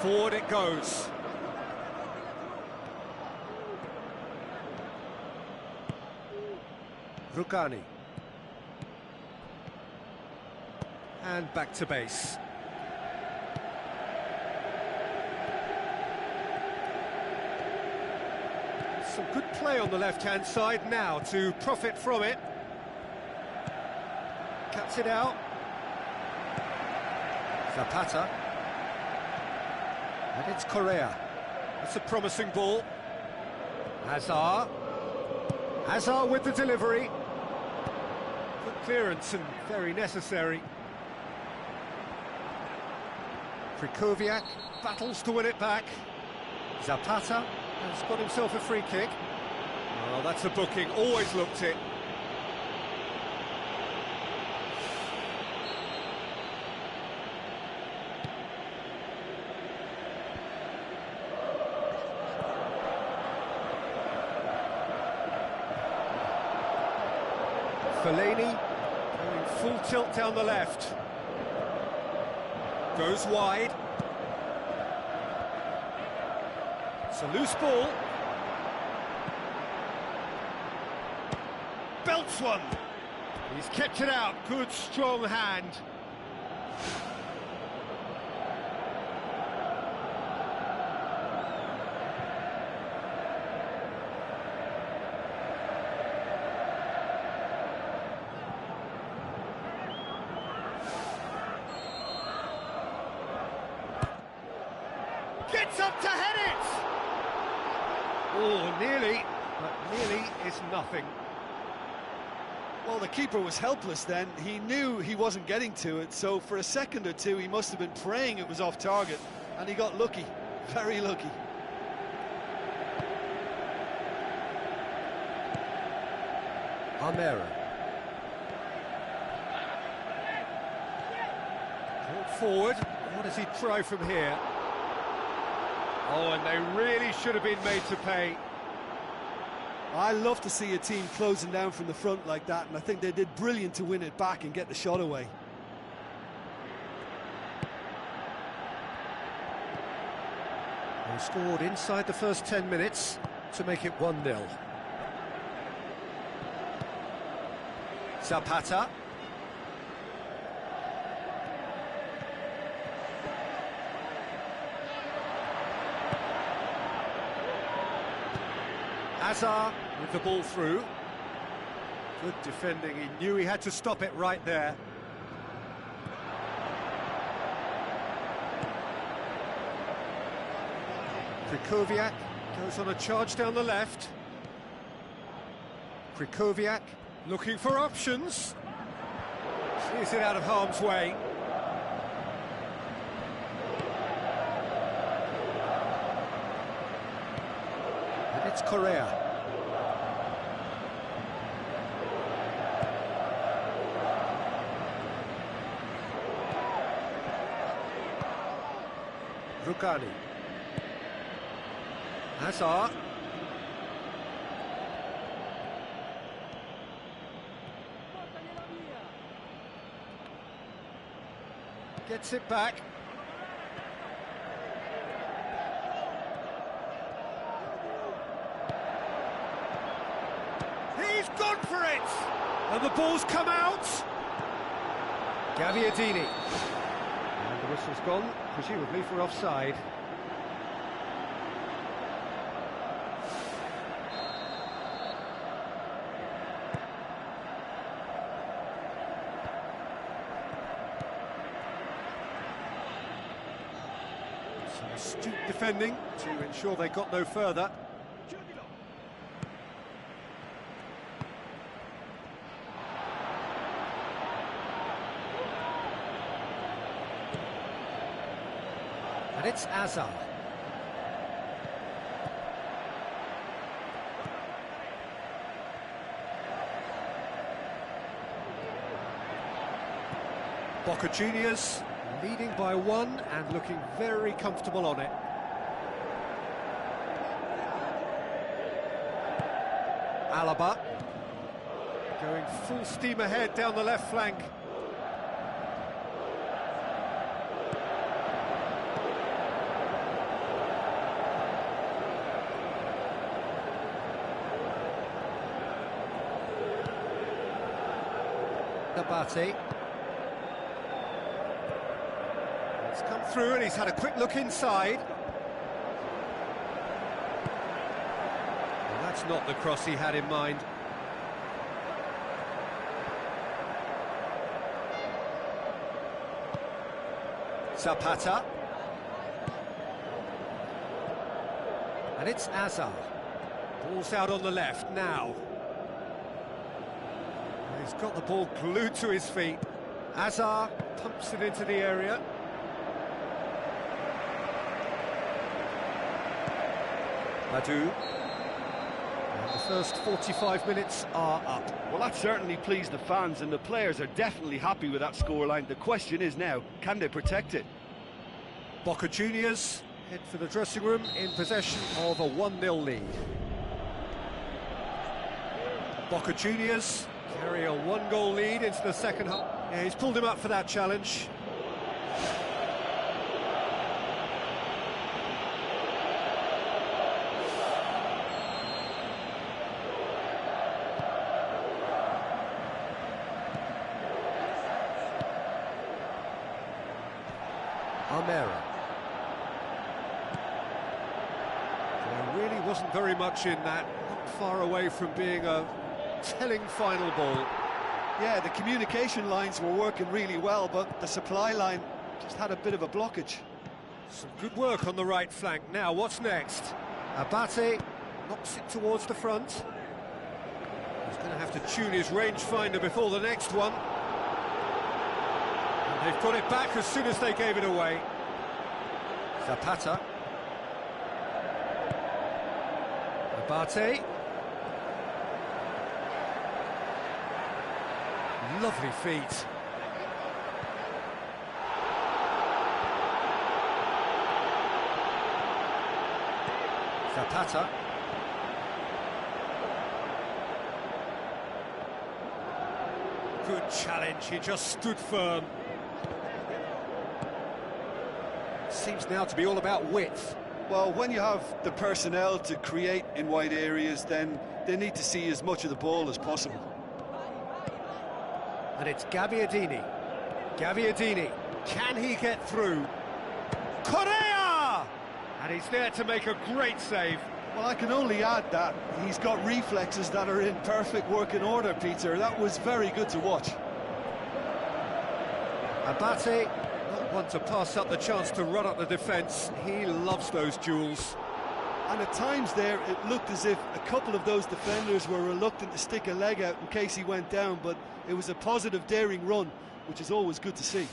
Forward it goes. Rugani. And back to base. Some good play on the left-hand side now to profit from it. Cuts it out. Zapata. And it's Correa. That's a promising ball. Hazard. Hazard with the delivery. Good clearance and very necessary. Krychowiak battles to win it back. Zapata has got himself a free kick. Oh, that's a booking, always looked it. Fellaini going full tilt down the left. Goes wide. It's a loose ball. Belts one. He's kept it out. Good, strong hand. Gets up to head it! Oh, nearly, but nearly is nothing. Well, the keeper was helpless then. He knew he wasn't getting to it, so for a second or two he must have been praying it was off target, and he got lucky, very lucky. Armero. Brought forward. What does he try from here? Oh, and they really should have been made to pay. I love to see a team closing down from the front like that, and I think they did brilliant to win it back and get the shot away. They scored inside the first 10 minutes to make it 1-0. Zapata. Hazard with the ball through. Good defending, he knew he had to stop it right there. Krychowiak goes on a charge down the left. Krychowiak looking for options. Clears it out of harm's way. And it's Correa. Rugani. Hazard. Gets it back. He's gone for it! And the ball's come out! Gaviadini. And the whistle's gone, presumably for offside. Some astute defending to ensure they got no further. And it's Hazard. Boca Juniors leading by 1 and looking very comfortable on it. Alaba going full steam ahead down the left flank. Abate. It's come through and he's had a quick look inside. Well, that's not the cross he had in mind. Zapata. And it's Azar. Ball's out on the left now. He's got the ball glued to his feet. Azar pumps it into the area. Badu. And the first 45 minutes are up. Well, that certainly pleased the fans, and the players are definitely happy with that scoreline. The question is now, can they protect it? Boca Juniors head for the dressing room in possession of a 1-0 lead. Boca Juniors carry a 1-goal lead into the second half. Yeah, he's pulled him up for that challenge. Almera. There really wasn't very much in that, not far away from being a telling final ball. Yeah, the communication lines were working really well, but the supply line just had a bit of a blockage. Some good work on the right flank. Now, what's next? Abate knocks it towards the front. He's going to have to tune his rangefinder before the next one. And they've got it back as soon as they gave it away. Zapata. Abate. Lovely feet. Zapata. Good challenge, he just stood firm. Seems now to be all about width. Well, when you have the personnel to create in wide areas, then they need to see as much of the ball as possible. And it's Gabbiadini. Gabbiadini, can he get through? Correa! And he's there to make a great save. Well, I can only add that he's got reflexes that are in perfect working order, Peter. That was very good to watch. Abate, not one to pass up the chance to run up the defence. He loves those duels. And at times there, it looked as if a couple of those defenders were reluctant to stick a leg out in case he went down, but it was a positive, daring run, which is always good to see.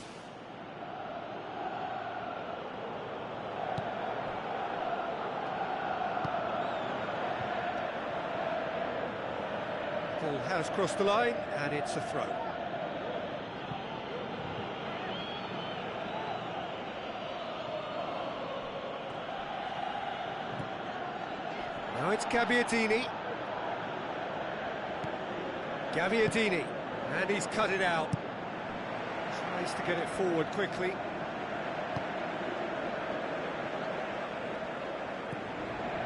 Ball has crossed the line, and it's a throw. Now it's Gabbiadini. Gabbiadini, and he's cut it out. Tries to get it forward quickly.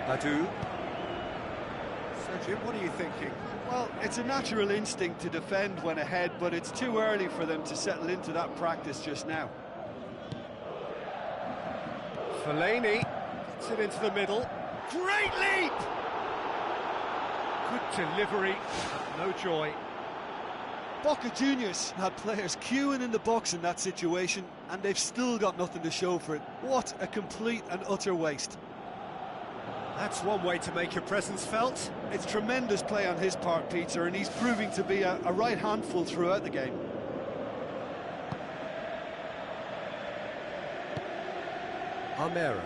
Badu. So Jim, what are you thinking? Well, it's a natural instinct to defend when ahead, but it's too early for them to settle into that practice just now. Fellaini gets it into the middle. Great leap! Good delivery, no joy. Boca Juniors had players queuing in the box in that situation, and they've still got nothing to show for it. What a complete and utter waste. That's one way to make your presence felt. It's tremendous play on his part, Peter, and he's proving to be a right handful throughout the game. Almera.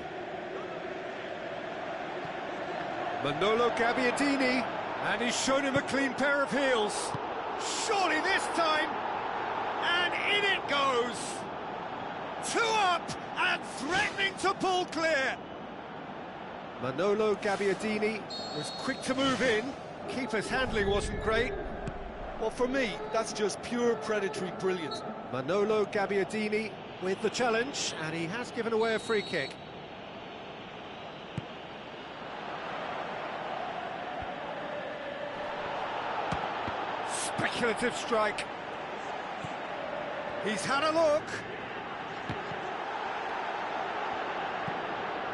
Manolo Gabbiadini, and he's shown him a clean pair of heels. Surely this time, and in it goes. 2 up and threatening to pull clear. Manolo Gabbiadini was quick to move in. Keeper's handling wasn't great. Well, for me, that's just pure predatory brilliance. Manolo Gabbiadini with the challenge, and he has given away a free kick. Speculative strike. He's had a look.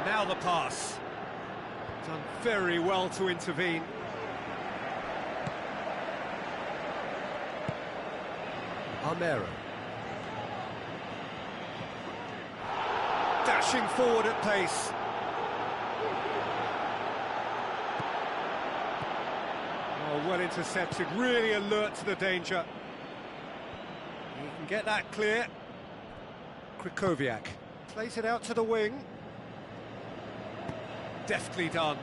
Now the pass. Done very well to intervene. Armero. Dashing forward at pace. Oh, well intercepted, really alert to the danger. He can get that clear. Krychowiak plays it out to the wing. Deftly done.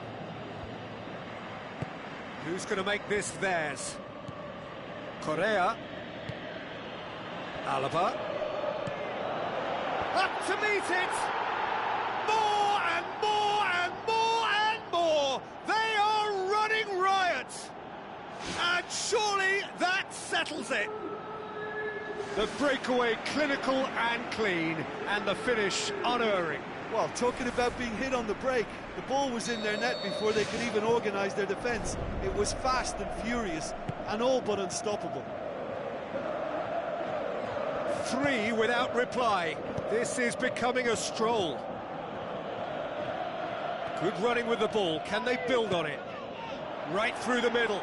Who's going to make this theirs? Correa. Alaba. Up to meet it! More and more and more and more! They are running riot! And surely that settles it! The breakaway clinical and clean, and the finish unerring. Well, talking about being hit on the break, the ball was in their net before they could even organise their defence. It was fast and furious, and all but unstoppable. 3 without reply. This is becoming a stroll. Good running with the ball. Can they build on it? Right through the middle.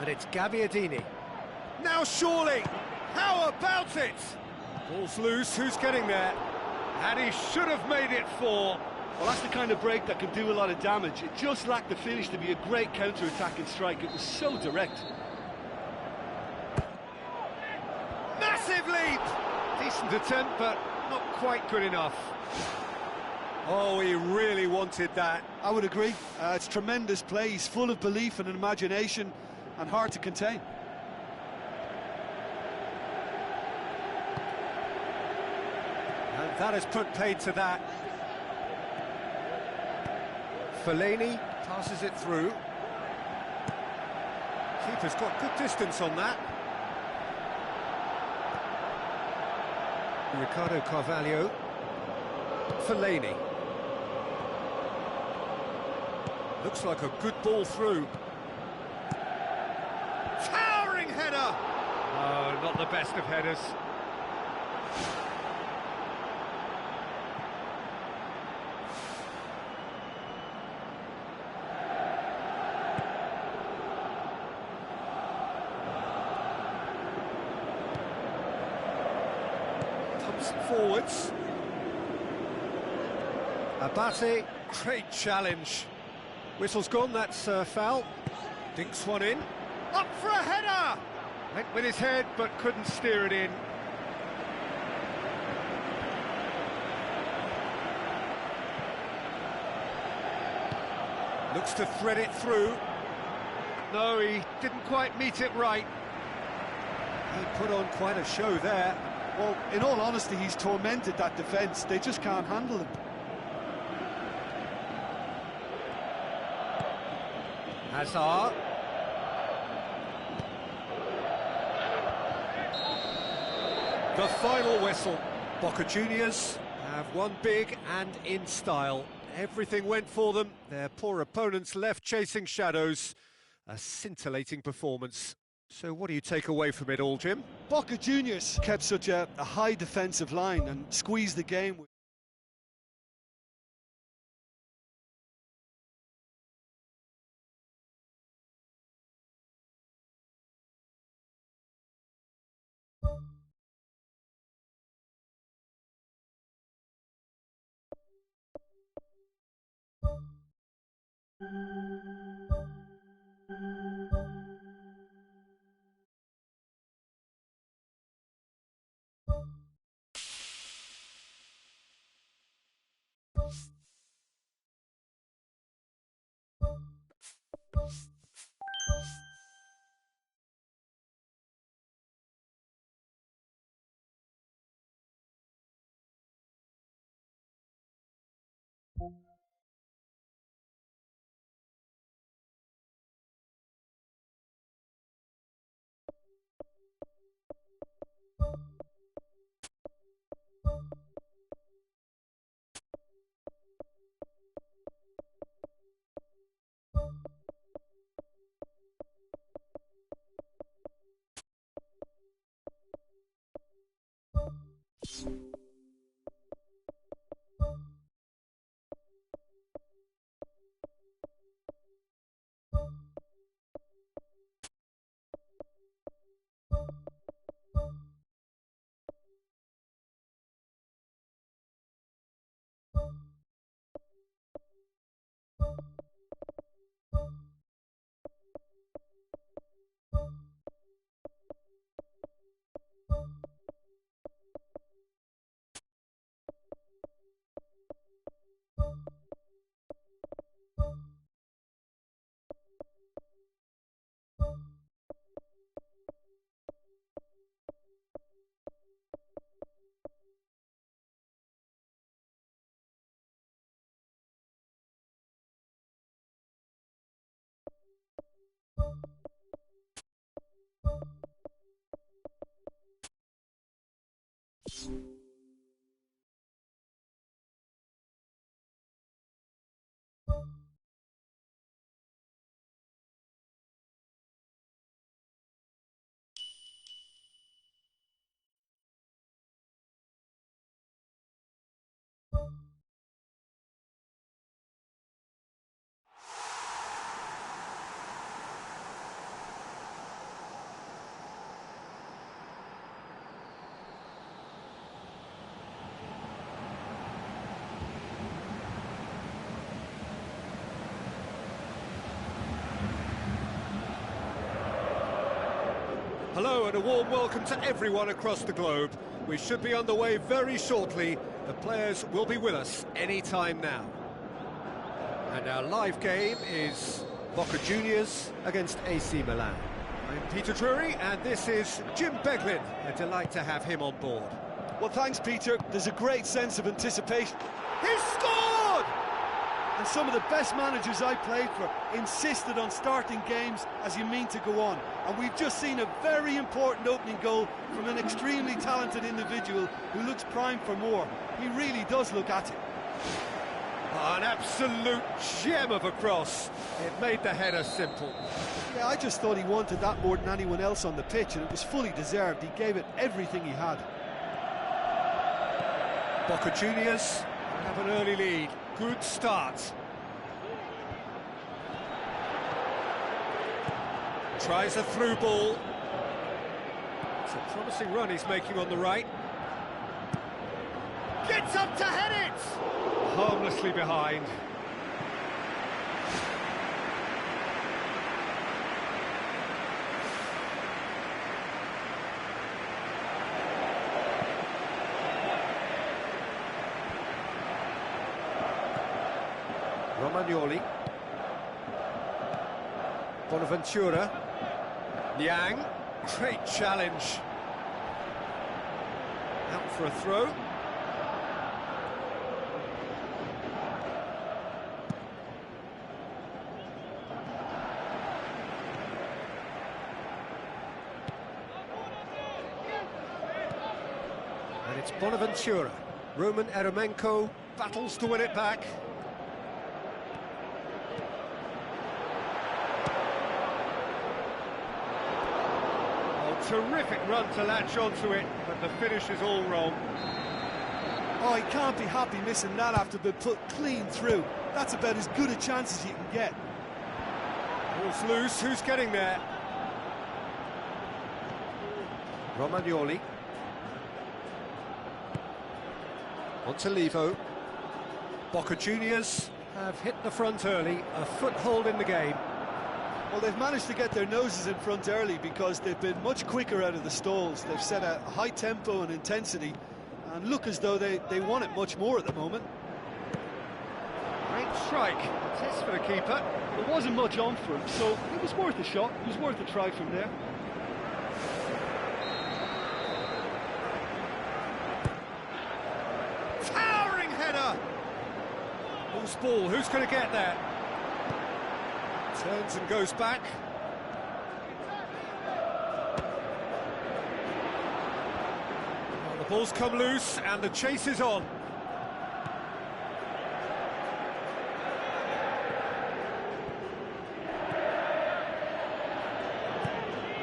And it's Gabbiadini. Now surely! How about it? Ball's loose, who's getting there? And he should have made it 4. Well, that's the kind of break that can do a lot of damage. It just lacked the finish to be a great counter-attacking strike. It was so direct. Massive leap! Decent attempt, but not quite good enough. Oh, he really wanted that. I would agree. It's tremendous play. He's full of belief and imagination, and hard to contain. And that has put paid to that. Fellaini passes it through. Keeper's got good distance on that. Ricardo Carvalho. Fellaini. Looks like a good ball through. Towering header! Oh, not the best of headers. Forwards. Abate, great challenge. Whistle's gone, that's foul. Dinks one in. Up for a header! Went with his head, but couldn't steer it in. Looks to thread it through. No, he didn't quite meet it right. He put on quite a show there. Well, in all honesty, he's tormented that defence. They just can't handle him. Hazard. The final whistle. Boca Juniors have won big and in style. Everything went for them. Their poor opponents left chasing shadows. A scintillating performance. So what do you take away from it all, Jim? Boca Juniors kept such a high defensive line and squeezed the game. Hello and a warm welcome to everyone across the globe. We should be underway very shortly. The players will be with us any time now. And our live game is Boca Juniors against AC Milan. I'm Peter Drury and this is Jim Beglin. A delight to have him on board. Well, thanks, Peter. There's a great sense of anticipation. He scored! And some of the best managers I played for insisted on starting games as you mean to go on. And we've just seen a very important opening goal from an extremely talented individual who looks primed for more. He really does look at it. An absolute gem of a cross. It made the header simple. Yeah, I just thought he wanted that more than anyone else on the pitch, and it was fully deserved. He gave it everything he had. Boca Juniors have an early lead. Good start. Tries a through ball. It's a promising run he's making on the right. Gets up to head it! Harmlessly behind. Romagnoli. Bonaventura. Liang. Great challenge. Out for a throw. And it's Bonaventura. Roman Eremenko battles to win it back. Terrific run to latch onto it, but the finish is all wrong. Oh, he can't be happy missing that after being put clean through. That's about as good a chance as you can get. Ball's loose, who's getting there? Romagnoli. Montalivo. Boca Juniors have hit the front early, a foothold in the game. Well, they've managed to get their noses in front early because they've been much quicker out of the stalls. They've set a high tempo and intensity and look as though they want it much more at the moment. Great strike. Test for the keeper. There wasn't much on for him, so it was worth a shot. It was worth a try from there. Towering header! Loose ball, who's going to get there? Turns and goes back. Well, the ball's come loose and the chase is on.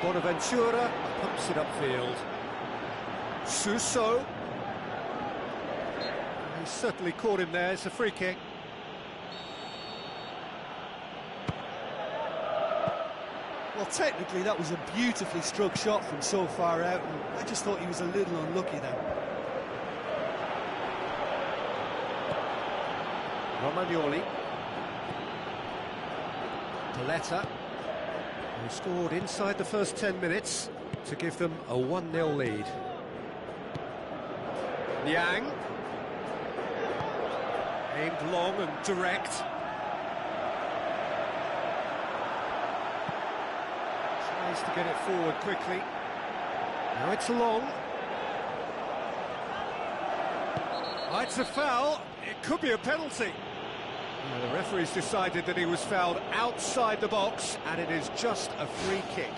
Bonaventura pumps it upfield. Suso. He certainly caught him there. It's a free kick. Well, technically, that was a beautifully struck shot from so far out, and I just thought he was a little unlucky there. Romagnoli. Paletta, who scored inside the first 10 minutes to give them a 1-0 lead. Liang. Aimed long and direct. To get it forward quickly. Now it's long. Oh, it's a foul. It could be a penalty. The referee's decided that he was fouled outside the box, and it is just a free kick.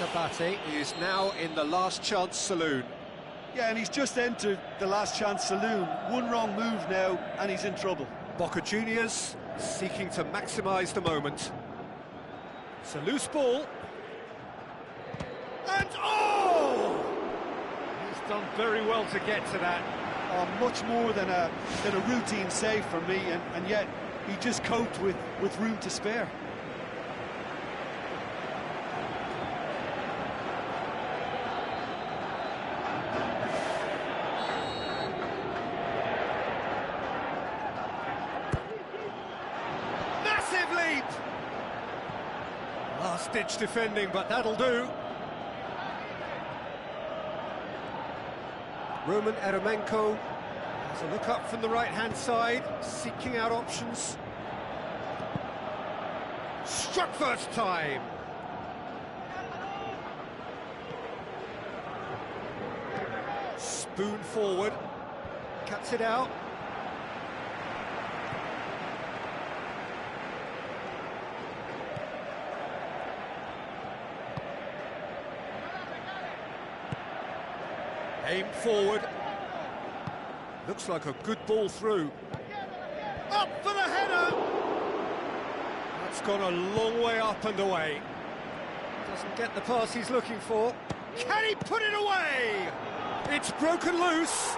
Abate is now in the last chance saloon. Yeah, and he's just entered the last chance saloon. One wrong move now, and he's in trouble. Boca Juniors seeking to maximise the moment. It's a loose ball. And oh! He's done very well to get to that. Much more than a routine save for me, and yet he just coped with room to spare. last-ditch defending, but that'll do. Roman Eremenko has a look up from the right-hand side, seeking out options. Struck first time. Spoon forward, cuts it out. Aim forward. Looks like a good ball through. Up for the header! That's gone a long way up and away. Doesn't get the pass he's looking for. Can he put it away? It's broken loose.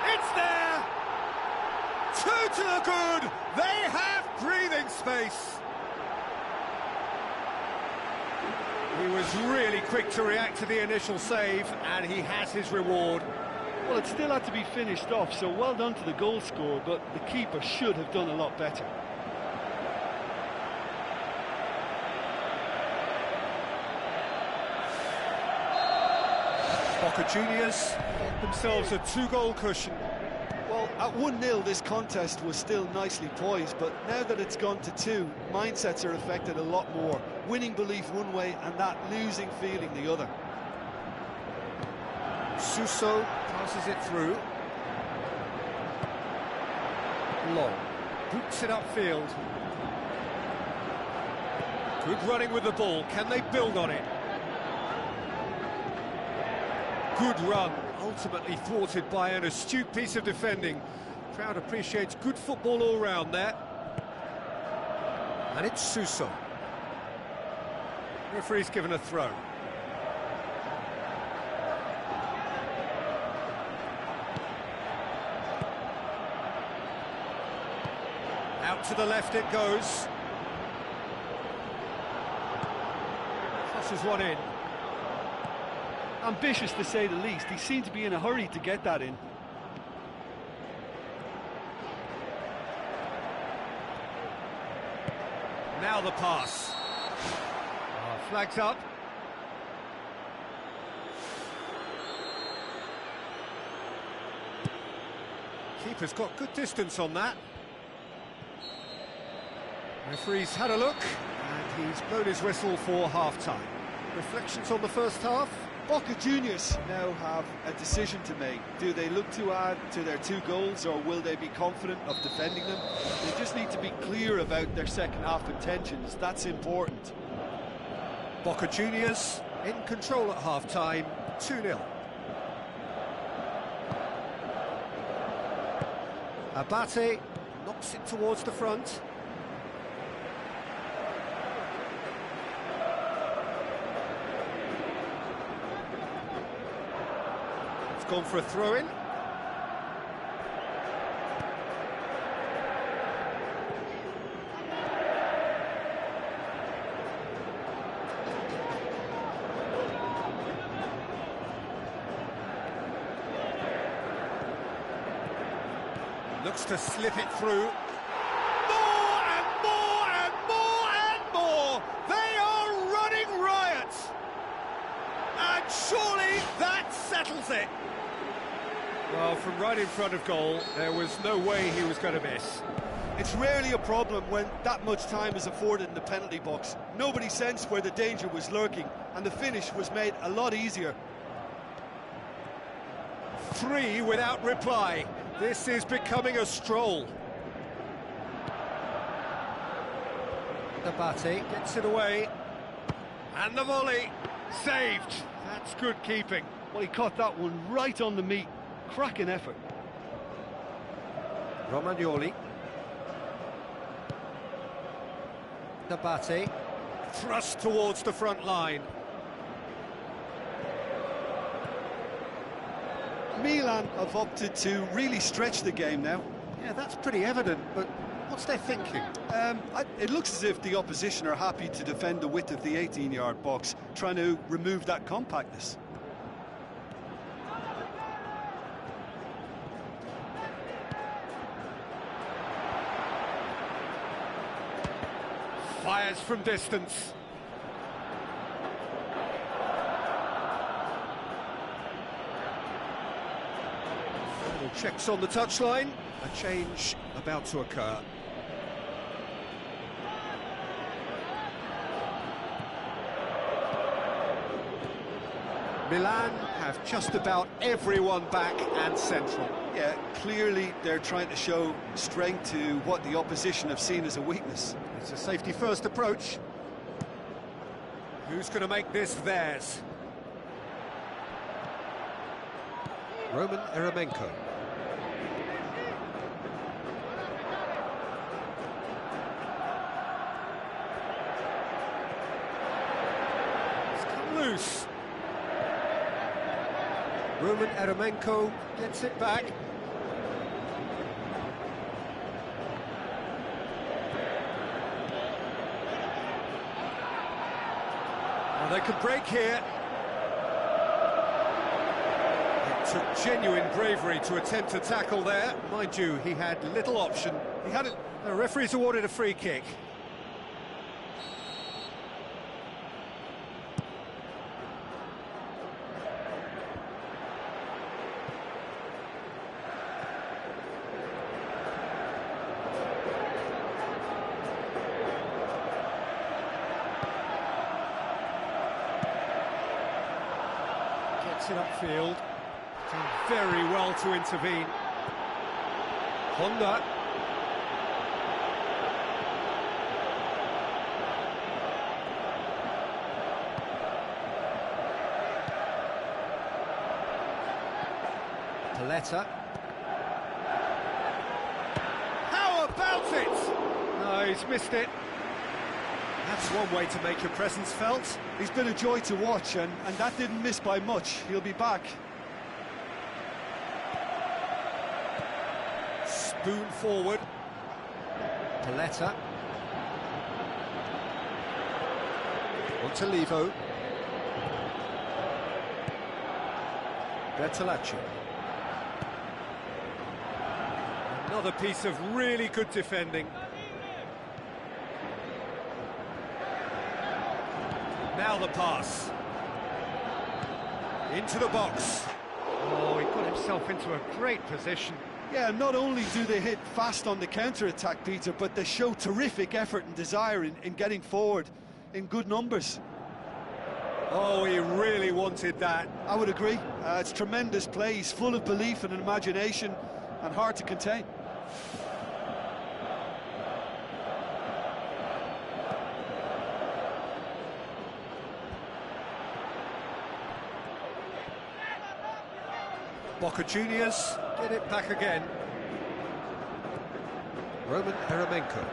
It's there. 2 to the good. They have breathing space. He was really quick to react to the initial save, and he has his reward. Well, it still had to be finished off, so well done to the goal scorer, but the keeper should have done a lot better. Boca Juniors themselves a 2-goal cushion. Well, at 1-0 this contest was still nicely poised, but now that it's gone to 2, mindsets are affected a lot more. Winning belief one way and that losing feeling the other. Suso passes it through. Long. Boots it upfield. Good running with the ball. Can they build on it? Good run, ultimately thwarted by an astute piece of defending. Crowd appreciates good football all round there. And it's Suso. Referee's given a throw. Out to the left it goes. Crosses one in. Ambitious to say the least. He seemed to be in a hurry to get that in. Now the pass. Flags up. Keeper's got good distance on that. Referee's had a look, and he's blown his whistle for half-time. Reflections on the first half? Boca Juniors now have a decision to make. Do they look to add to their 2 goals, or will they be confident of defending them? They just need to be clear about their second half intentions. That's important. Boca Juniors in control at half-time, 2-0. Abate knocks it towards the front. It's gone for a throw-in. Looks to slip it through. More and more and more and more! They are running riot! And surely that settles it! Well, from right in front of goal, there was no way he was going to miss. It's rarely a problem when that much time is afforded in the penalty box. Nobody sensed where the danger was lurking, and the finish was made a lot easier. 3 without reply. This is becoming a stroll. Abate gets it away. And the volley. Saved. That's good keeping. Well, he caught that one right on the meat. Cracking effort. Romagnoli. Abate. Thrust towards the front line. Milan have opted to really stretch the game now. Yeah, that's pretty evident, but what's their thinking? It looks as if the opposition are happy to defend the width of the 18-yard box, trying to remove that compactness. Fires from distance. Checks on the touchline. A change about to occur. Milan have just about everyone back and central. Yeah, clearly they're trying to show strength to what the opposition have seen as a weakness. It's a safety-first approach. Who's going to make this theirs? Roman Eremenko. It's come loose. Roman Eremenko gets it back. Well, they could break here. It took genuine bravery to attempt to tackle there. Mind you, he had little option. He had it. The referee's awarded a free kick. Gets it upfield. Done very well to intervene. Honda. Paletta. How about it? No, he's missed it. That's one way to make your presence felt. He's been a joy to watch, and that didn't miss by much. He'll be back. Spoon forward. Paletta. Montalivo. Bertolacci. Another piece of really good defending. Now the pass. Into the box. Oh, he got himself into a great position. Yeah, not only do they hit fast on the counter-attack, Peter, but they show terrific effort and desire in getting forward in good numbers. Oh, he really wanted that. I would agree. It's tremendous play. He's full of belief and imagination and hard to contain. Boca Juniors get it back again. Roman Eremenko.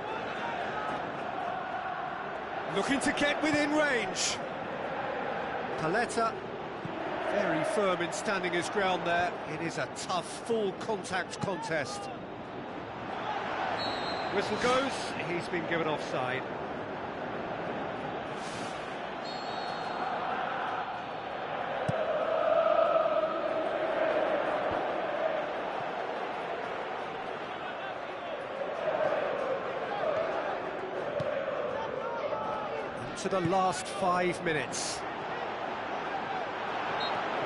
Looking to get within range. Paletta, very firm in standing his ground there. It is a tough, full contact contest. Whistle goes, he's been given offside. To the last 5 minutes.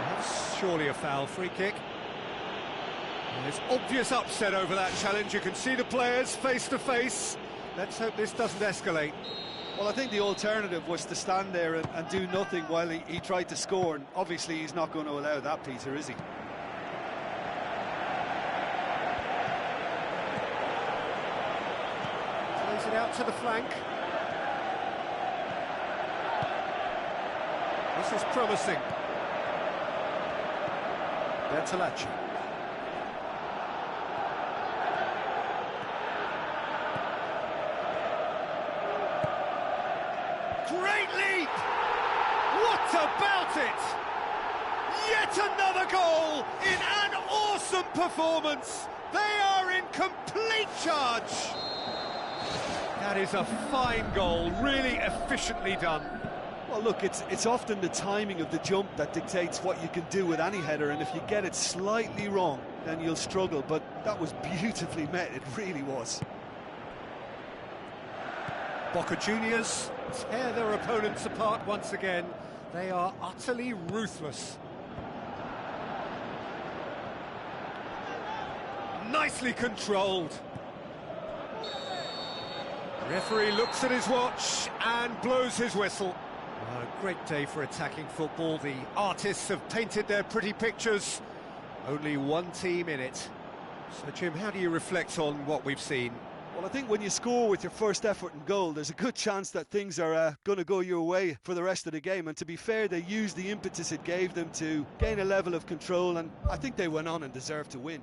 That's surely a foul. Free kick. There's obvious upset over that challenge. You can see the players face to face. Let's hope this doesn't escalate. Well, I think the alternative was to stand there and do nothing while he tried to score, and obviously he's not going to allow that, Peter, is he? Plays it out to the flank. This is promising. Bertolacci. Great leap! What about it? Yet another goal in an awesome performance. They are in complete charge. That is a fine goal, really efficiently done. Well, look, it's often the timing of the jump that dictates what you can do with any header, and if you get it slightly wrong, then you'll struggle, but that was beautifully met, it really was. Boca Juniors tear their opponents apart once again. They are utterly ruthless. nicely controlled. Referee looks at his watch and blows his whistle. Well, a great day for attacking football. The artists have painted their pretty pictures. Only one team in it. So, Jim, how do you reflect on what we've seen? Well, I think when you score with your first effort and goal, there's a good chance that things are going to go your way for the rest of the game. And to be fair, they used the impetus it gave them to gain a level of control, and I think they went on and deserved to win.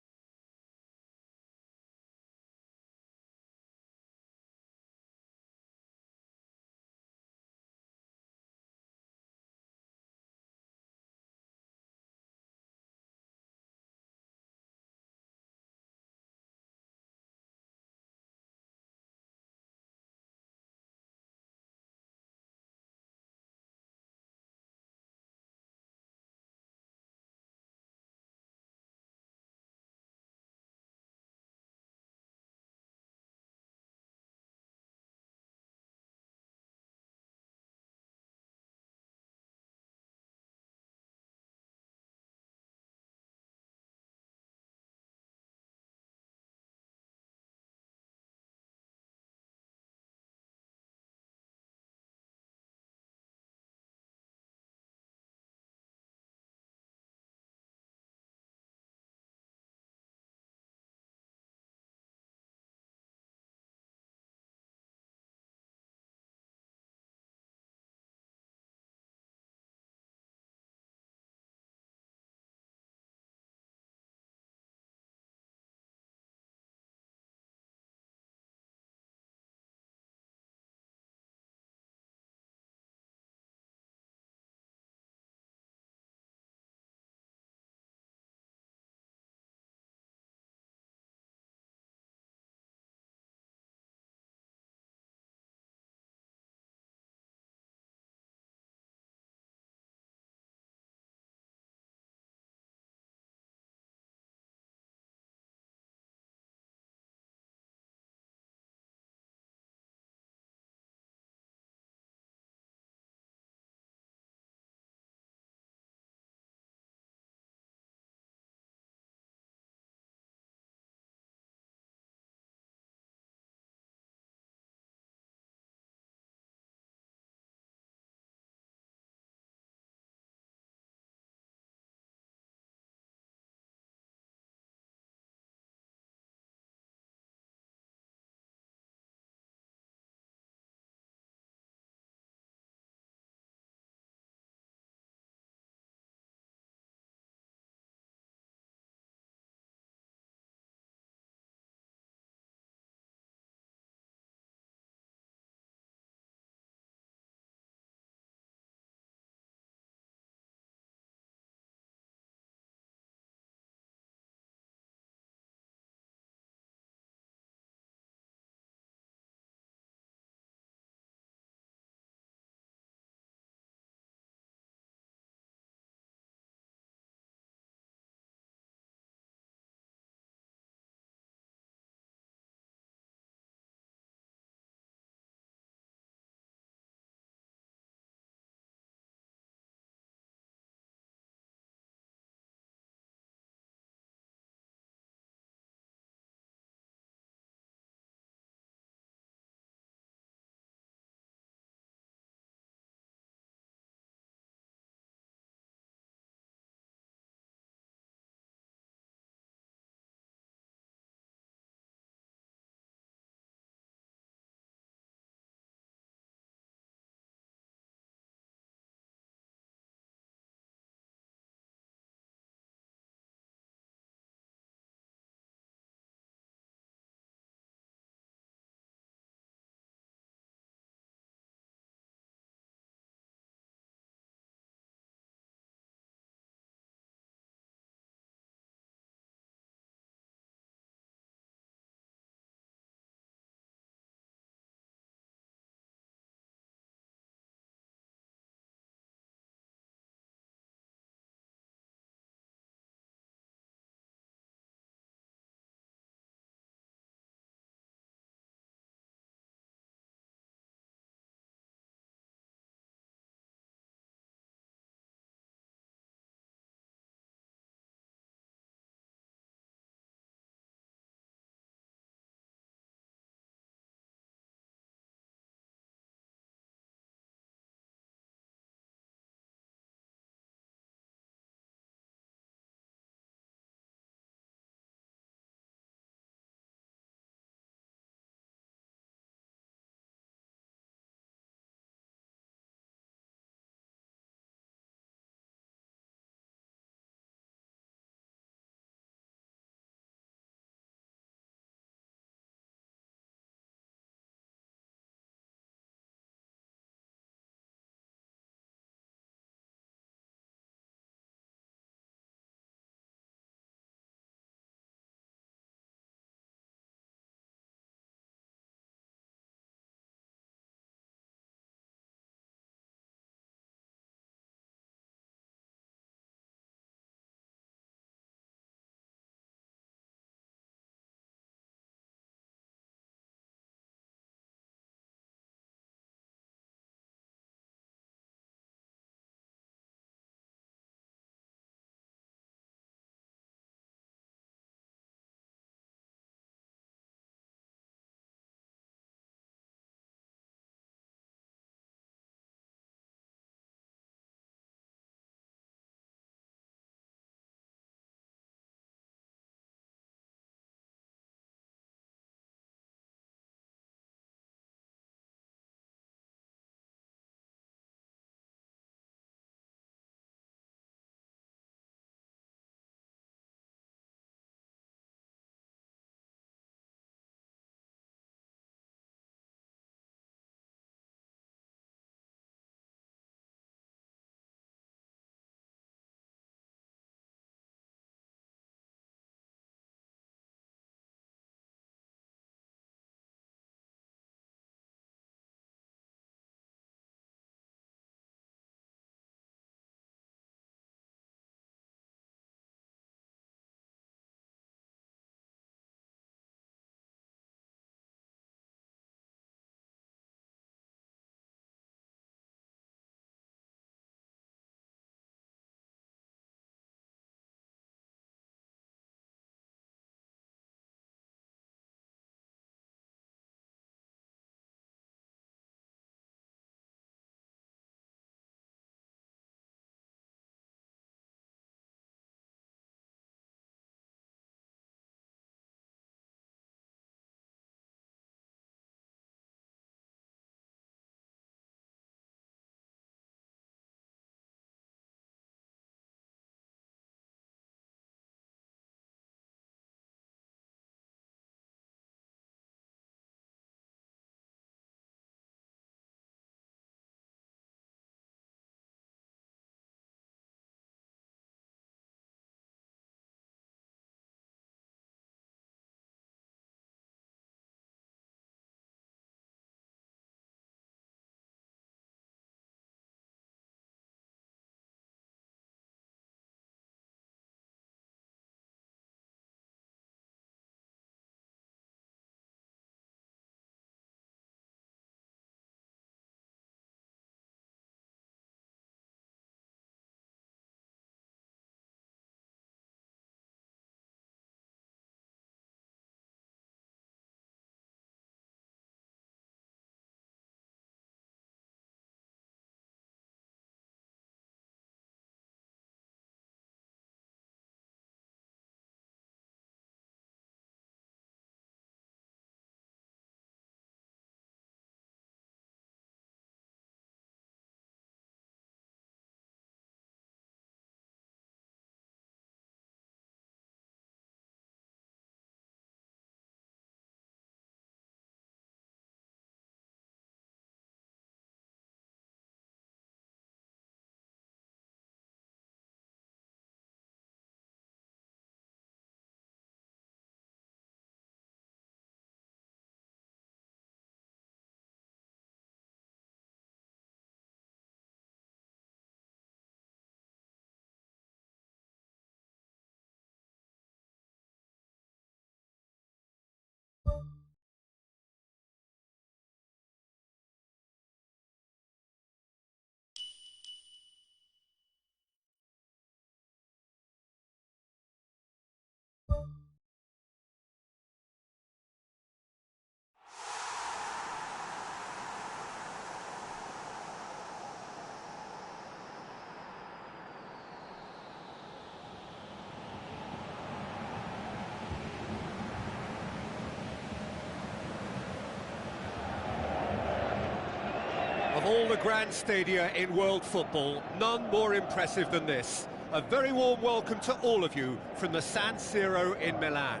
Of all the grand stadia in world football, none more impressive than this. A very warm welcome to all of you from the San Siro in Milan.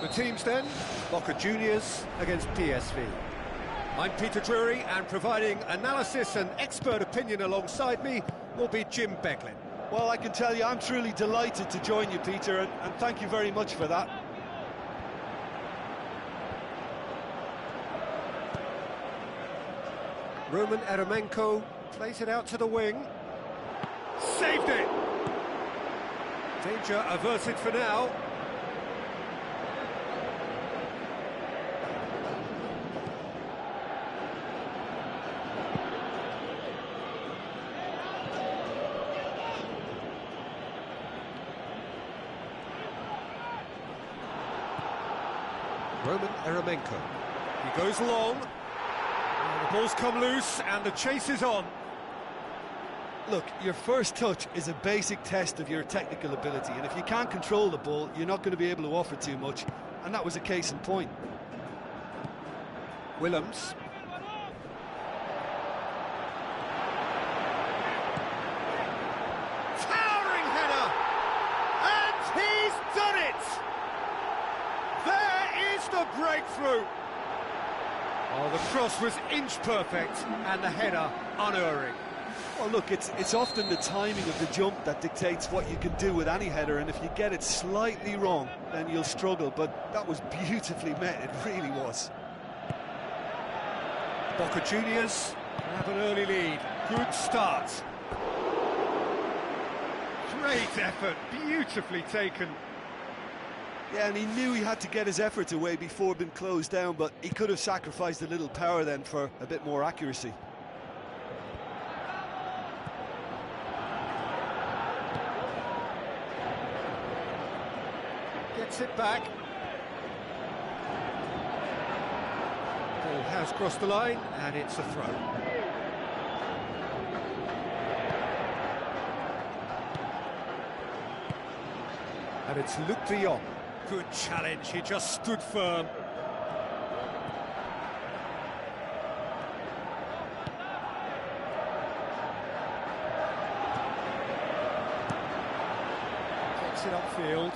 The teams then, Boca Juniors against PSV. I'm Peter Drury, and providing analysis and expert opinion alongside me will be Jim Beglin. Well, I can tell you I'm truly delighted to join you, Peter, and thank you very much for that. Roman Eremenko plays it out to the wing. Saved it! Danger averted for now. Roman Eremenko. He goes long. The ball's come loose and the chase is on. Look, your first touch is a basic test of your technical ability, and if you can't control the ball, you're not going to be able to offer too much, and that was a case in point. Willems. Towering header! And he's done it! There is the breakthrough! Oh, the cross was inch perfect, and the header unerring. Well, look, it's often the timing of the jump that dictates what you can do with any header, and if you get it slightly wrong, then you'll struggle, but that was beautifully met, it really was. Boca Juniors have an early lead. Good start. Great effort, beautifully taken. Yeah, and he knew he had to get his efforts away before being closed down, but he could have sacrificed a little power then for a bit more accuracy. Gets it back. Ball has crossed the line, and it's a throw. And it's Luc de Jong. Good challenge, he just stood firm. Takes it upfield.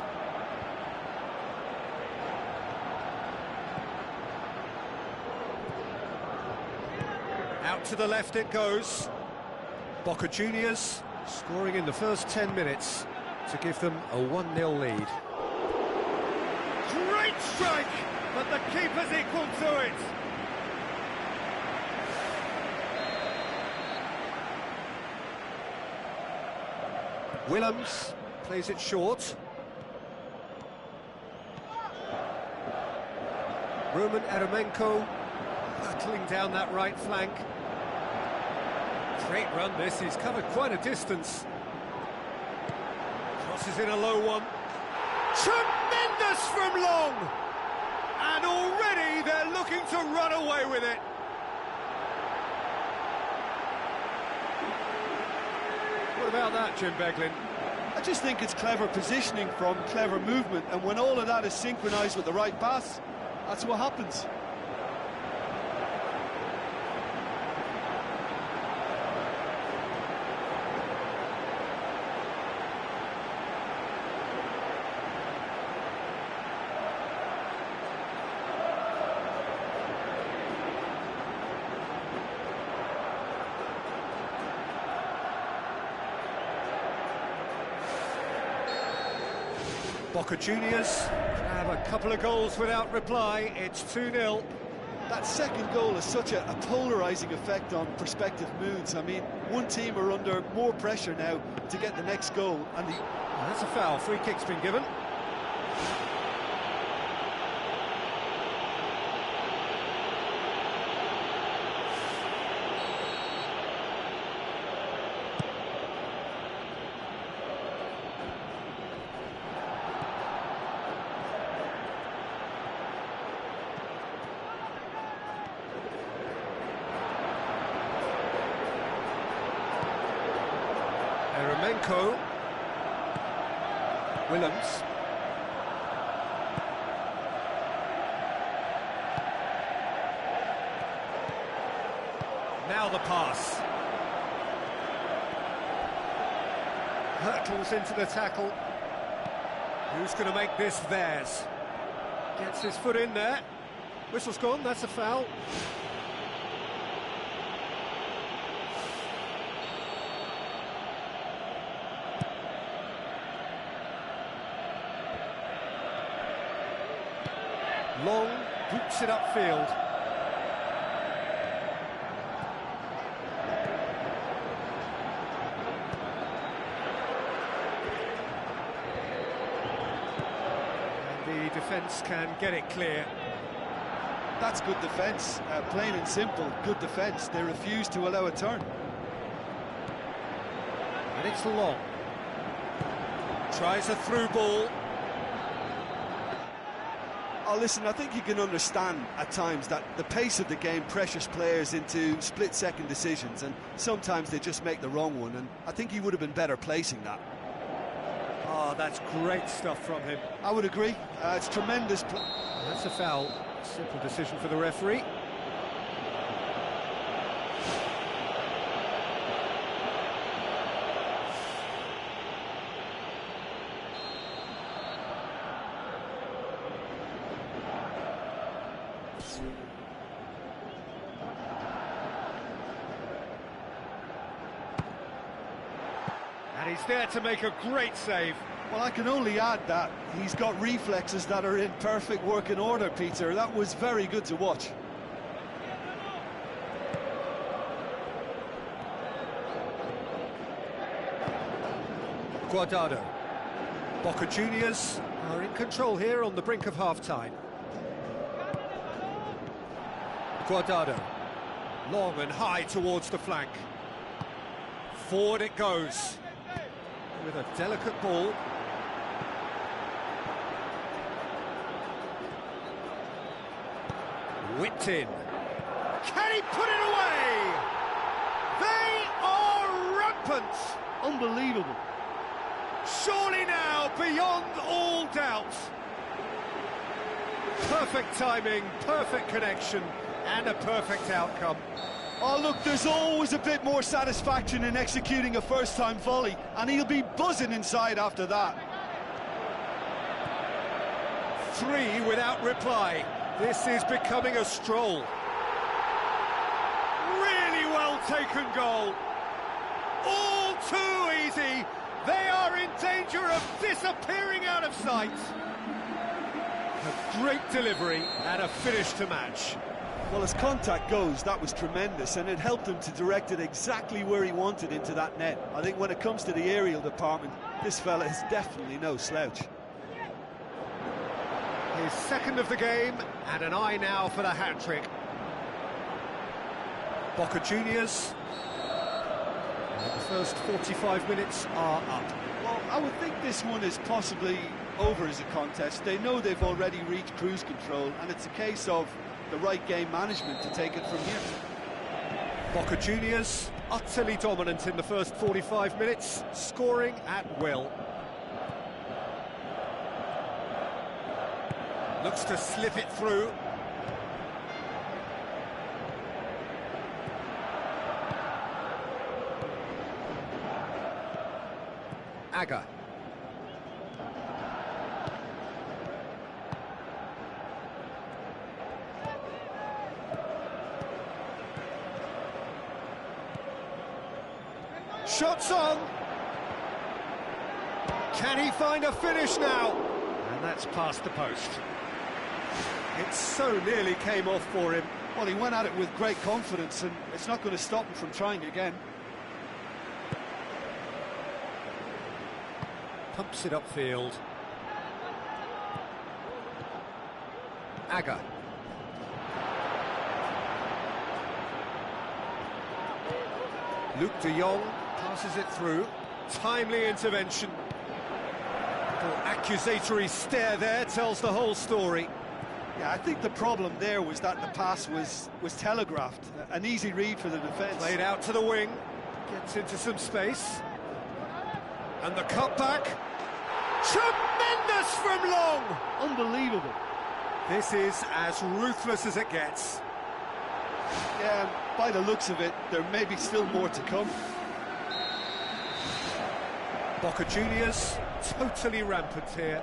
Out to the left it goes. Boca Juniors scoring in the first 10 minutes to give them a 1-0 lead. Great strike, but the keeper's equal to it. Willems plays it short. Roman Eremenko battling down that right flank. Great run this, he's covered quite a distance. Crosses in a low one. Tremendous from long! And already they're looking to run away with it. What about that, Jim Beglin? I just think it's clever positioning from clever movement, and when all of that is synchronised with the right pass, that's what happens. Boca Juniors have a couple of goals without reply. It's 2-0. That second goal has such a polarising effect on prospective moods. I mean, one team are under more pressure now to get the next goal, and that's a foul. Free kick's been given. Eremenko. Willems. Now the pass. Hurtles into the tackle. Who's going to make this theirs? Gets his foot in there. Whistle's gone, that's a foul. Long, boots it upfield. And the defence can get it clear. That's good defence, plain and simple, good defence. They refuse to allow a turn. And it's Long. Tries a through ball. Oh, listen, I think you can understand at times that the pace of the game pressures players into split-second decisions, and sometimes they just make the wrong one, and I think he would have been better placing that. Oh, that's great stuff from him. I would agree. It's tremendous. That's a foul. Simple decision for the referee. And he's there to make a great save. Well, I can only add that he's got reflexes that are in perfect working order, Peter. That was very good to watch. Guardado. Boca Juniors are in control here on the brink of half-time. Guardado. Long and high towards the flank. Forward it goes. With a delicate ball. Whipped in. Can he put it away? They are rampant. Unbelievable. Surely now, beyond all doubt. Perfect timing, perfect connection, and a perfect outcome. Oh, look, there's always a bit more satisfaction in executing a first-time volley, and he'll be buzzing inside after that. 3 without reply. This is becoming a stroll. Really well taken goal. All too easy. They are in danger of disappearing out of sight. A great delivery and a finish to match. Well, as contact goes, that was tremendous, and it helped him to direct it exactly where he wanted, into that net. I think when it comes to the aerial department, this fella is definitely no slouch. His second of the game, and an eye now for the hat-trick. Boca Juniors. And the first 45 minutes are up. Well, I would think this one is possibly over as a contest. They know they've already reached cruise control, and it's a case of the right game management to take it from here. Boca Juniors, utterly dominant in the first 45 minutes, scoring at will. Looks to slip it through. Aga. Shots on. Can he find a finish now? And that's past the post. It so nearly came off for him. Well, he went at it with great confidence, and it's not going to stop him from trying again. Pumps it upfield. Aga. Luke de Jong passes it through. Timely intervention. Little accusatory stare there tells the whole story. Yeah, I think the problem there was that the pass was telegraphed. An easy read for the defence. Played out to the wing. Gets into some space. And the cutback. Tremendous from Long! Unbelievable. This is as ruthless as it gets. Yeah, by the looks of it, there may be still more to come. Boca Juniors, totally rampant here.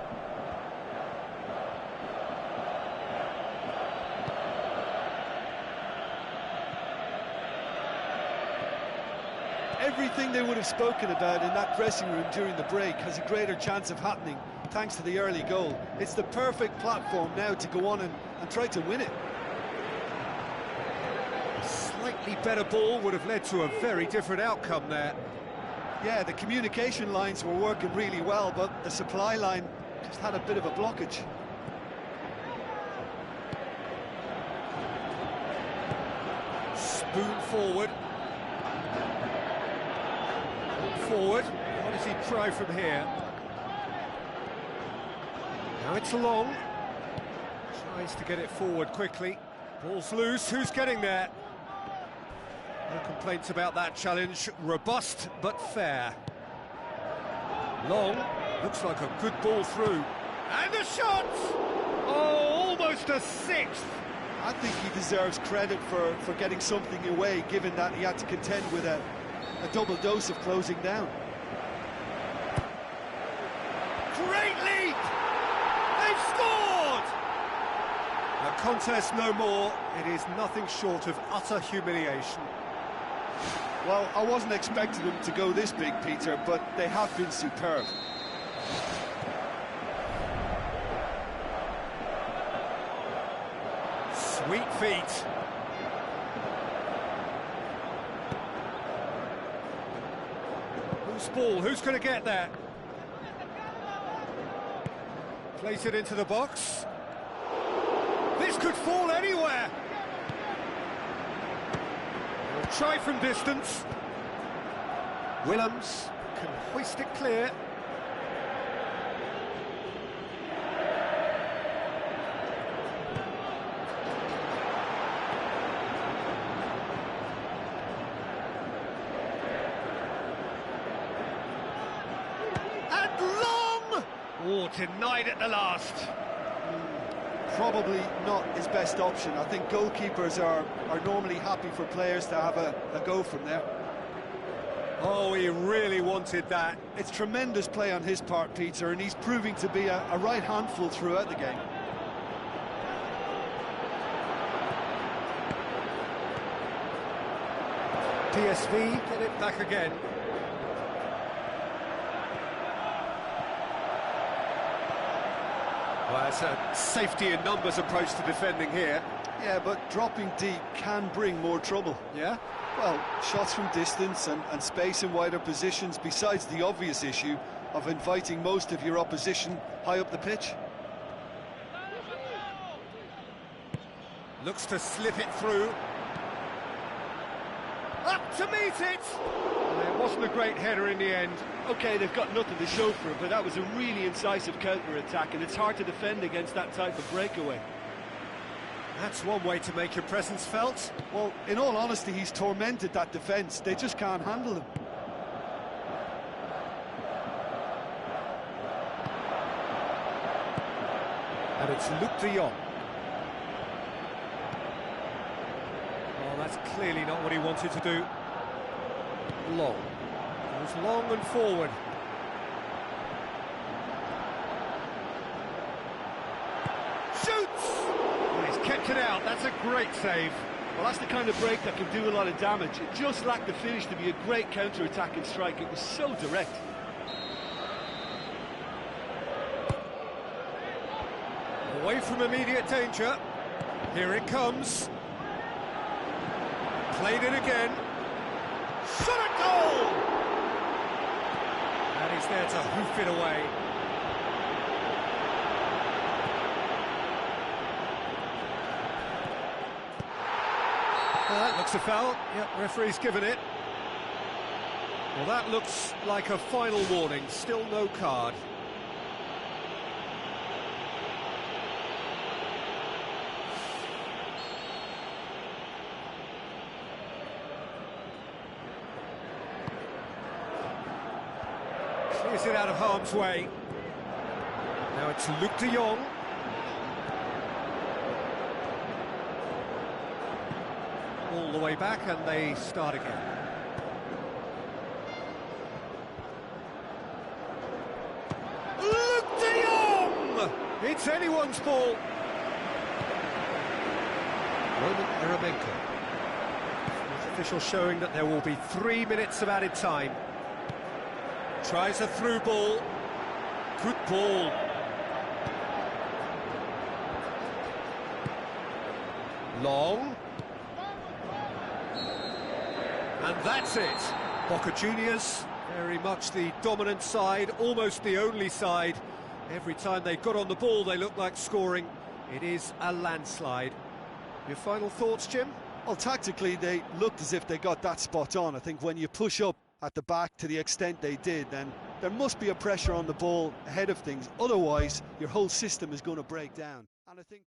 Everything they would have spoken about in that dressing room during the break has a greater chance of happening thanks to the early goal. It's the perfect platform now to go on and try to win it. A slightly better ball would have led to a very different outcome there. Yeah, the communication lines were working really well, but the supply line just had a bit of a blockage. Spoon forward. Forward. What does he try from here? Now it's long. Tries to get it forward quickly. Ball's loose. Who's getting there? No complaints about that challenge. Robust but fair. Long. Looks like a good ball through. And a shot! Oh, almost a sixth. I think he deserves credit for getting something away, given that he had to contend with a double dose of closing down. Great lead! They've scored! A contest no more. It is nothing short of utter humiliation. Well, I wasn't expecting them to go this big, Peter, but they have been superb. Sweet feet. Who's ball? Who's going to get there? Place it into the box. This could fall anywhere. They'll try from distance. Willems can hoist it clear. Oh, denied at the last. Probably not his best option. I think goalkeepers are normally happy for players to have a go from there. Oh, he really wanted that. It's tremendous play on his part, Peter, and he's proving to be a right handful throughout the game. PSV get it back again. Well, it's a safety in numbers approach to defending here. Yeah, but dropping deep can bring more trouble. Yeah? Well, shots from distance and space in wider positions, besides the obvious issue of inviting most of your opposition high up the pitch. Looks to slip it through. Up to meet it! It wasn't a great header in the end. OK, they've got nothing to show for it, but that was a really incisive counter-attack, and it's hard to defend against that type of breakaway. That's one way to make your presence felt. Well, in all honesty, he's tormented that defence. They just can't handle him. And it's Luke de Jong. Oh, that's clearly not what he wanted to do. Long. Goes long and forward. Shoots! Well, he's kept it out. That's a great save. Well, that's the kind of break that can do a lot of damage. It just lacked the finish to be a great counter-attacking strike. It was so direct. Away from immediate danger. Here it comes. Played it again. Shot at goal! And he's there to hoof it away. Well, that looks a foul. Yep, referee's given it. Well, that looks like a final warning. Still no card. Clears it out of harm's way. Now it's Luke de Jong. all the way back, and they start again. Luke de Jong! It's anyone's ball. Roman Eremenko. Fourth official showing that there will be 3 minutes of added time. Tries a through ball. Good ball. Long. And that's it. Boca Juniors, very much the dominant side, almost the only side. Every time they got on the ball, they looked like scoring. It is a landslide. Your final thoughts, Jim? Well, tactically, they looked as if they got that spot on. I think when you push up at the back to the extent they did, then there must be a pressure on the ball ahead of things. Otherwise, your whole system is going to break down. And I think...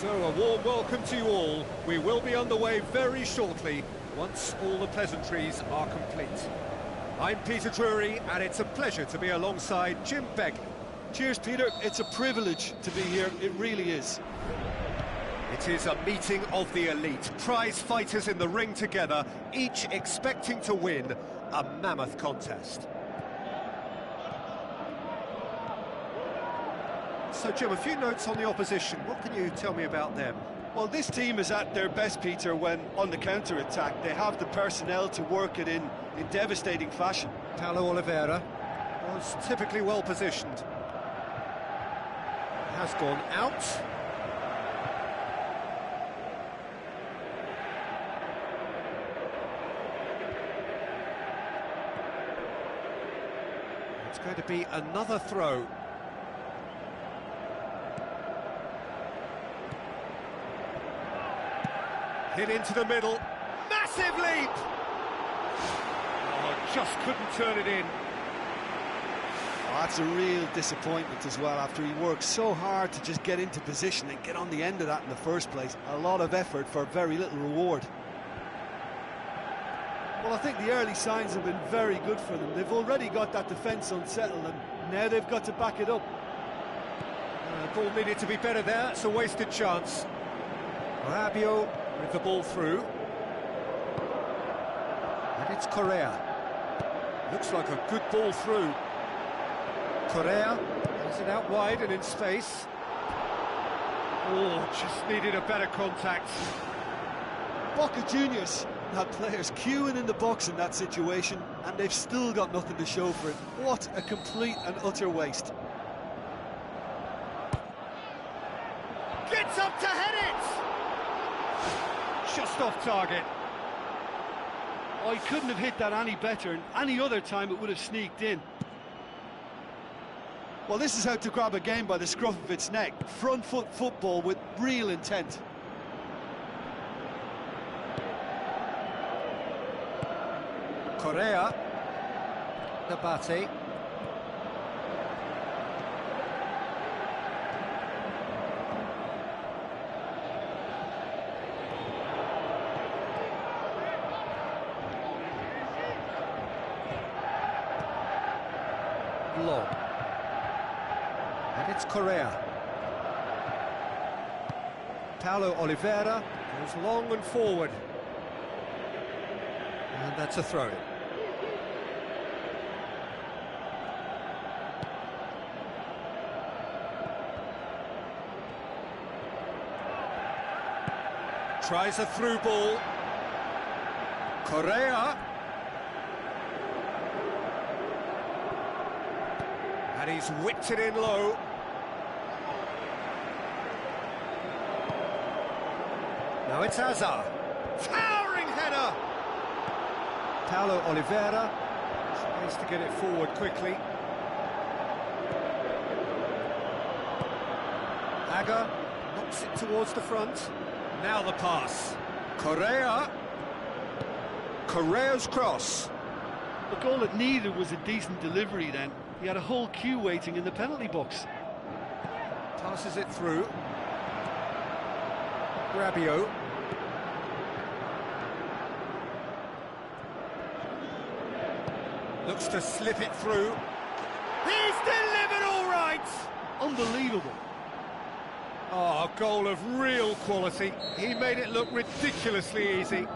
So a warm welcome to you all. We will be underway very shortly, once all the pleasantries are complete. I'm Peter Drury, and it's a pleasure to be alongside Jim Begley. Cheers, Peter. It's a privilege to be here. It really is. It is a meeting of the elite, prize fighters in the ring together, each expecting to win a mammoth contest. So, Jim, a few notes on the opposition. What can you tell me about them? Well, this team is at their best, Peter, when on the counter-attack. They have the personnel to work it in devastating fashion. Paulo Oliveira was typically well-positioned. Has gone out. It's going to be another throw. Hit into the middle, massive leap! Oh, just couldn't turn it in. Oh, that's a real disappointment as well, after he worked so hard to just get into position and get on the end of that in the first place. A lot of effort for very little reward. Well, I think the early signs have been very good for them. They've already got that defence unsettled, and now they've got to back it up. Ball needed to be better there, it's a wasted chance. Rabiot with the ball through. And it's Correa. Looks like a good ball through. Correa has it out wide and in space. Oh, just needed a better contact. Boca Juniors had players queuing in the box in that situation, and they've still got nothing to show for it. What a complete and utter waste. Gets up to head it! Just off target. Oh, he couldn't have hit that any better, and any other time it would have sneaked in. Well, this is how to grab a game by the scruff of its neck. Front foot football with real intent. Correa. Nabate. long. And it's Correa. Paulo Oliveira goes long and forward. And that's a throw-in. Tries a through ball. Correa. And he's whipped it in low. Now it's Hazard. Towering header! Paulo Oliveira tries to get it forward quickly. Aga knocks it towards the front. Now the pass. Correa. Correa's cross. Look, all it needed was a decent delivery then. He had a whole queue waiting in the penalty box. Passes it through. Rabiot. Looks to slip it through. He's delivered all right! Unbelievable. Oh, a goal of real quality. He made it look ridiculously easy.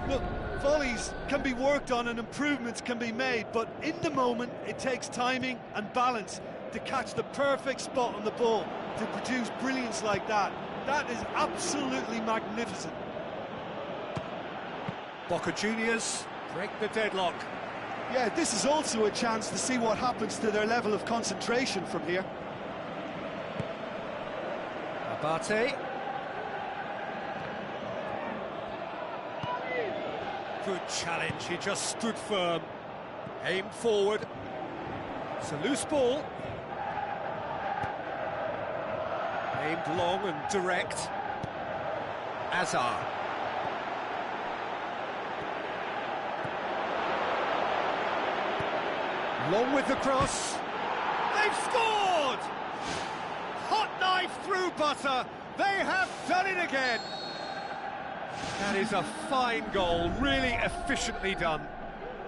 Look, volleys can be worked on and improvements can be made, but in the moment it takes timing and balance to catch the perfect spot on the ball to produce brilliance like that. That is absolutely magnificent. Boca Juniors break the deadlock. Yeah, this is also a chance to see what happens to their level of concentration from here. Abate. Good challenge, he just stood firm. Aimed forward. It's a loose ball. Aimed long and direct. Hazard. Long with the cross. They've scored! Hot knife through butter. They have done it again. That is a fine goal, really efficiently done.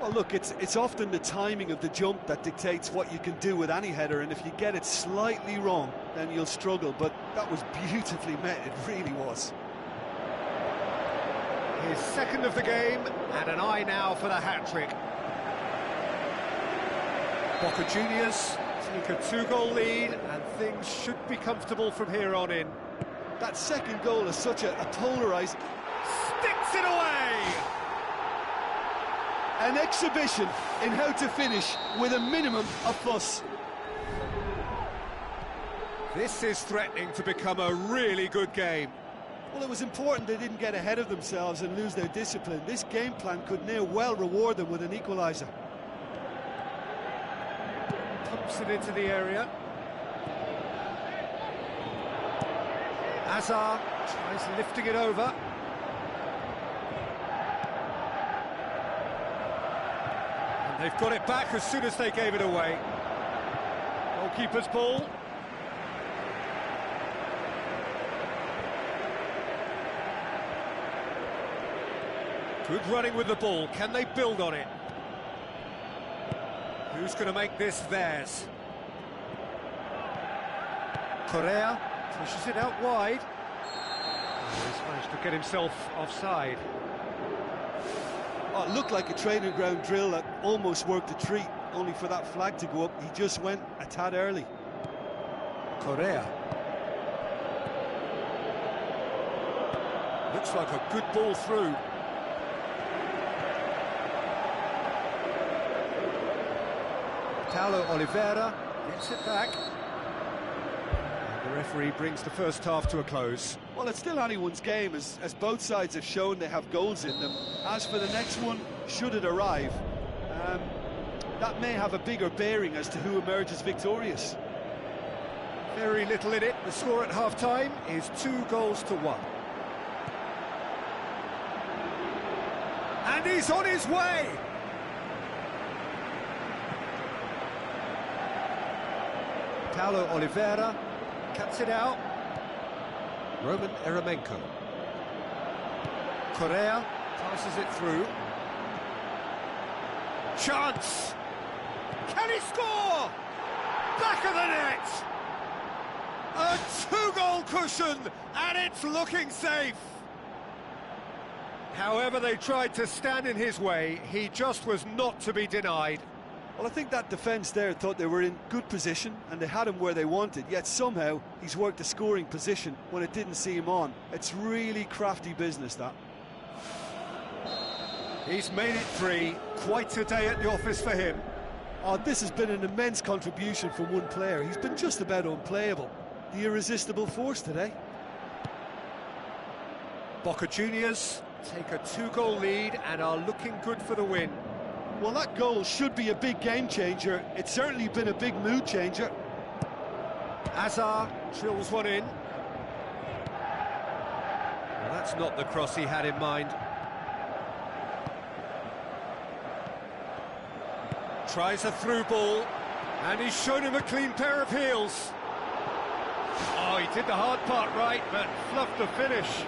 Well, look, it's often the timing of the jump that dictates what you can do with any header, and if you get it slightly wrong, then you'll struggle, but that was beautifully met, it really was. His second of the game, and an eye now for the hat-trick. Boca Juniors take a 2-goal lead, and things should be comfortable from here on in. That second goal is such a polarising... Sticks it away! An exhibition in how to finish with a minimum of fuss. This is threatening to become a really good game. Well, it was important they didn't get ahead of themselves and lose their discipline. This game plan could now well reward them with an equaliser. Pumps it into the area. Hazard tries lifting it over. And they've got it back as soon as they gave it away. Goalkeeper's ball. Good running with the ball. Can they build on it? Who's going to make this theirs? Correa pushes it out wide. Oh, he's managed to get himself offside. Oh, it looked like a training ground drill that almost worked a treat, only for that flag to go up. He just went a tad early. Correa. Looks like a good ball through. Paulo Oliveira gets it back. And the referee brings the first half to a close. Well, it's still anyone's game, as both sides have shown they have goals in them. As for the next one, should it arrive, that may have a bigger bearing as to who emerges victorious. Very little in it. The score at half-time is 2-1. And he's on his way! Paulo Oliveira cuts it out. Roman Eremenko. Correa passes it through. Chance! Can he score? Back of the net! A two-goal cushion, and it's looking safe. However they tried to stand in his way, he just was not to be denied. Well, I think that defence there thought they were in good position and they had him where they wanted, yet somehow he's worked a scoring position when it didn't see him on. It's really crafty business, that. He's made it 3, quite a day at the office for him. Oh, this has been an immense contribution from one player. He's been just about unplayable. The irresistible force today. Boca Juniors take a 2-goal lead and are looking good for the win. Well, that goal should be a big game changer. It's certainly been a big mood changer. Azar drills one in. Well, that's not the cross he had in mind. Tries a through ball, and he's shown him a clean pair of heels. Oh, he did the hard part right, but fluffed the finish.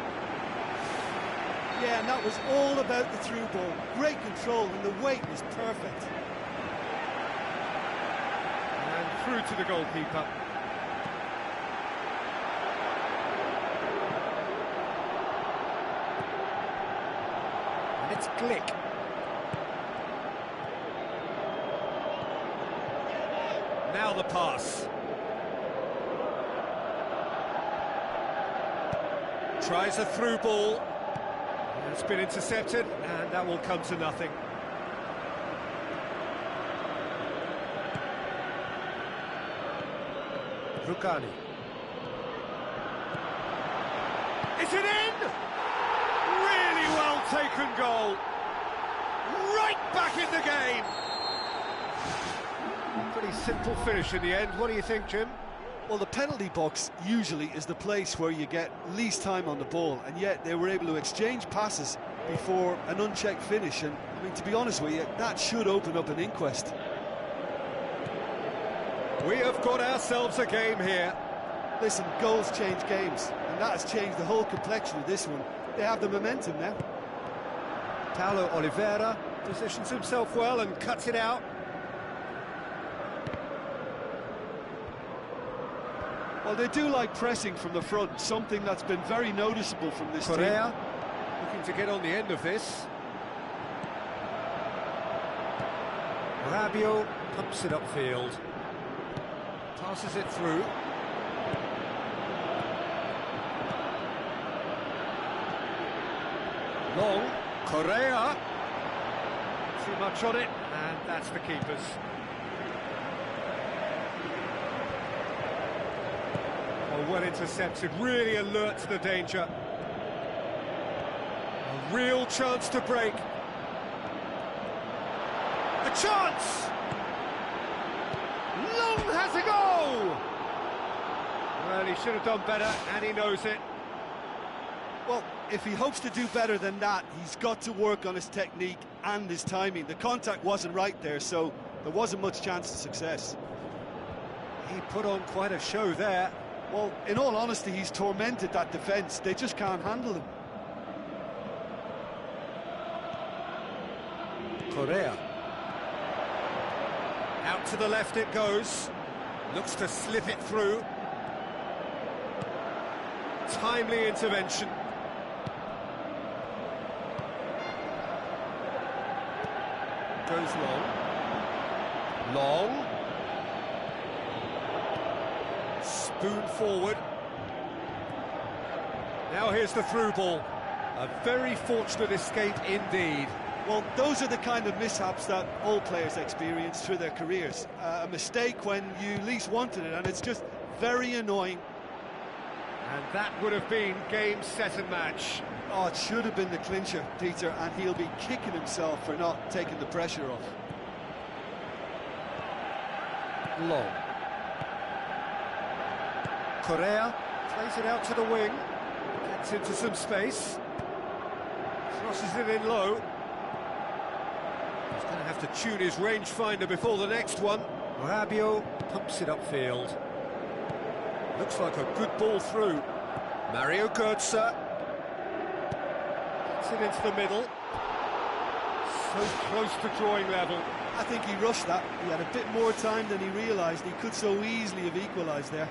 Yeah, and that was all about the through ball. Great control, and the weight was perfect. And through to the goalkeeper. And it's Glick. Now the pass. Tries a through ball. It's been intercepted, and that will come to nothing. Rugani. Is it in? Really well taken goal. Right back in the game. Pretty simple finish in the end. What do you think, Jim? Well, the penalty box usually is the place where you get least time on the ball, and yet they were able to exchange passes before an unchecked finish, and I mean, to be honest with you, that should open up an inquest. We have got ourselves a game here. Listen, goals change games, and that has changed the whole complexion of this one. They have the momentum now. Paulo Oliveira positions himself well and cuts it out. Well, they do like pressing from the front, something that's been very noticeable from this Correa team. looking to get on the end of this. Rabiot pumps it upfield. Passes it through. Long. Correa. Too much on it, and that's the keeper's. Well intercepted, really alert to the danger. A real chance to break. A chance! Long has a goal! Well, he should have done better, and he knows it. Well, if he hopes to do better than that, he's got to work on his technique and his timing. The contact wasn't right there, so there wasn't much chance of success. He put on quite a show there. Well, in all honesty, he's tormented that defence. They just can't handle him. Correa. Out to the left it goes. Looks to slip it through. Timely intervention. Goes long. Long. Spoon forward. Now here's the through ball. A very fortunate escape indeed. Well, those are the kind of mishaps that all players experience through their careers. A mistake when you least wanted it, and it's just very annoying. And that would have been game, set and match. Oh, it should have been the clincher, Peter, and he'll be kicking himself for not taking the pressure off. Long. Correa plays it out to the wing, gets into some space, crosses it in low. He's going to have to tune his rangefinder before the next one. Rabiot pumps it upfield. Looks like a good ball through. Mario Götze gets it into the middle. So close to drawing level. I think he rushed that. He had a bit more time than he realised. He could so easily have equalised there.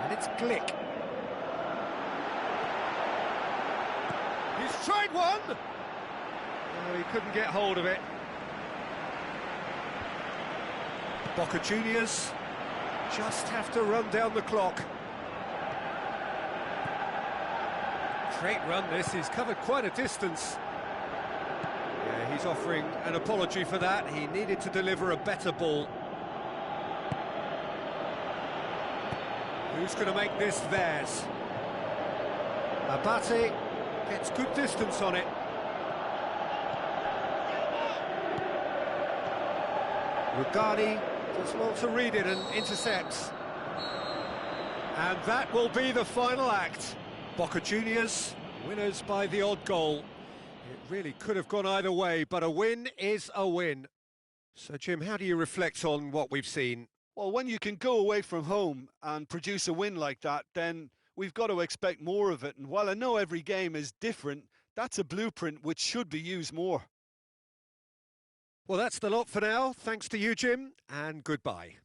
And it's Glick. He's tried one! Oh, he couldn't get hold of it. Boca Juniors just have to run down the clock. Great run this, he's covered quite a distance. Yeah, he's offering an apology for that. He needed to deliver a better ball. Who's going to make this theirs? Abate gets good distance on it. Rugani does well to read it and intercepts. And that will be the final act. Boca Juniors, winners by the odd goal. It really could have gone either way, but a win is a win. So, Jim, how do you reflect on what we've seen? Well, when you can go away from home and produce a win like that, then we've got to expect more of it. And while I know every game is different, that's a blueprint which should be used more. Well, that's the lot for now. Thanks to you, Jim, and goodbye.